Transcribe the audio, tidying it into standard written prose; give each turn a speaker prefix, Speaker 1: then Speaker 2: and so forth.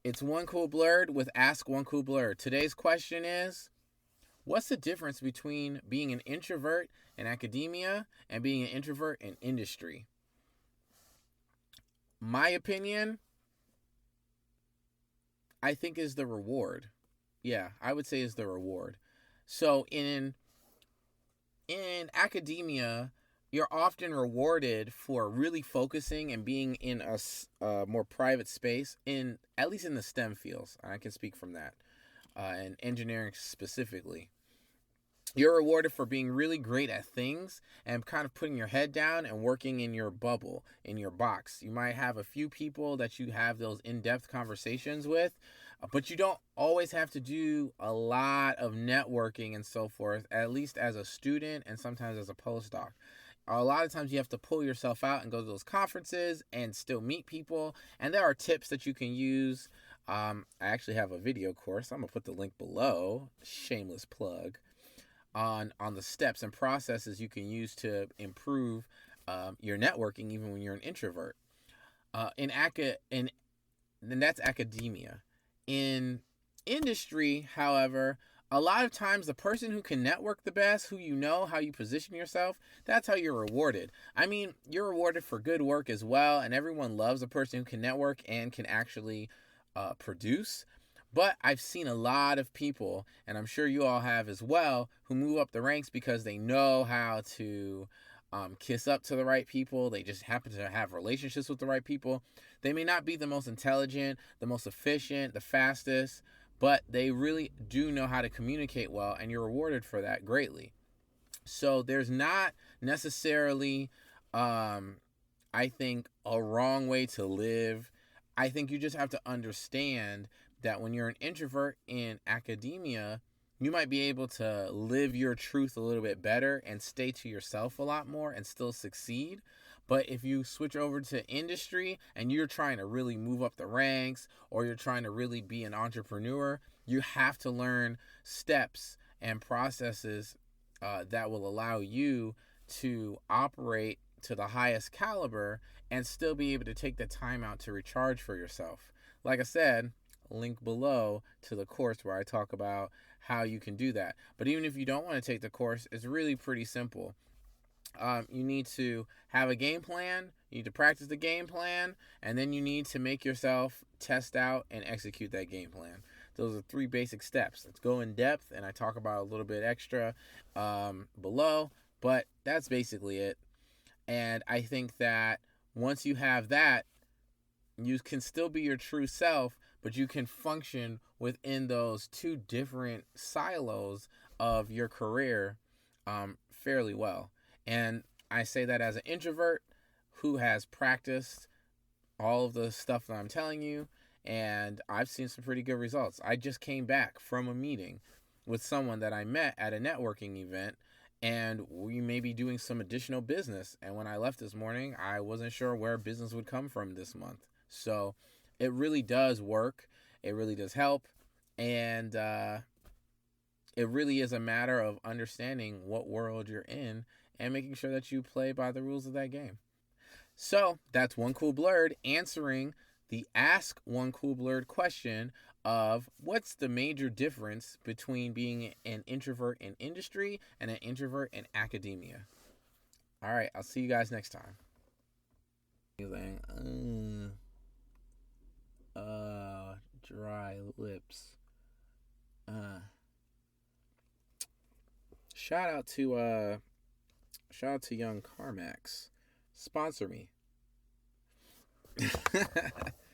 Speaker 1: It's One Cool Blurred with Ask One Cool Blurred. Today's question is, what's the difference between being an introvert in academia and being an introvert in industry? My opinion, I think is the reward. Yeah, I would say is the reward. So in academia, you're often rewarded for really focusing and being in a more private space, in at least in the STEM fields. I can speak from that, and engineering specifically. You're rewarded for being really great at things and kind of putting your head down and working in your bubble, in your box. You might have a few people that you have those in-depth conversations with, but you don't always have to do a lot of networking and so forth, at least as a student and sometimes as a postdoc. A lot of times you have to pull yourself out and go to those conferences and still meet people. And there are tips that you can use. I actually have a video course. I'm going to put the link below. Shameless plug on the steps and processes you can use to improve your networking even when you're an introvert. And that's academia. In industry, however, a lot of times the person who can network the best, who you know, how you position yourself, that's how you're rewarded. I mean, you're rewarded for good work as well, and everyone loves a person who can network and can actually produce. But I've seen a lot of people, and I'm sure you all have as well, who move up the ranks because they know how to kiss up to the right people. They just happen to have relationships with the right people. They may not be the most intelligent, the most efficient, the fastest, but they really do know how to communicate well, and you're rewarded for that greatly. So there's not necessarily, I think, a wrong way to live. I think you just have to understand that when you're an introvert in academia, you might be able to live your truth a little bit better and stay to yourself a lot more and still succeed. But if you switch over to industry and you're trying to really move up the ranks, or you're trying to really be an entrepreneur, you have to learn steps and processes that will allow you to operate to the highest caliber and still be able to take the time out to recharge for yourself. Like I said, link below to the course where I talk about how you can do that. But even if you don't want to take the course, it's really pretty simple. You need to have a game plan, you need to practice the game plan, and then you need to make yourself test out and execute that game plan. Those are three basic steps. Let's go in depth, and I talk about a little bit extra below, but that's basically it. And I think that once you have that, you can still be your true self, but you can function within those two different silos of your career fairly well. And I say that as an introvert who has practiced all of the stuff that I'm telling you, and I've seen some pretty good results. I just came back from a meeting with someone that I met at a networking event, and we may be doing some additional business. And when I left this morning, I wasn't sure where business would come from this month. So it really does work. It really does help. And it really is a matter of understanding what world you're in and making sure that you play by the rules of that game. So that's One Cool Blurred answering the Ask One Cool Blurred question of what's the major difference between being an introvert in industry and an introvert in academia. All right, I'll see you guys next time. Dry lips. Shout out to Young Carmax. Sponsor me.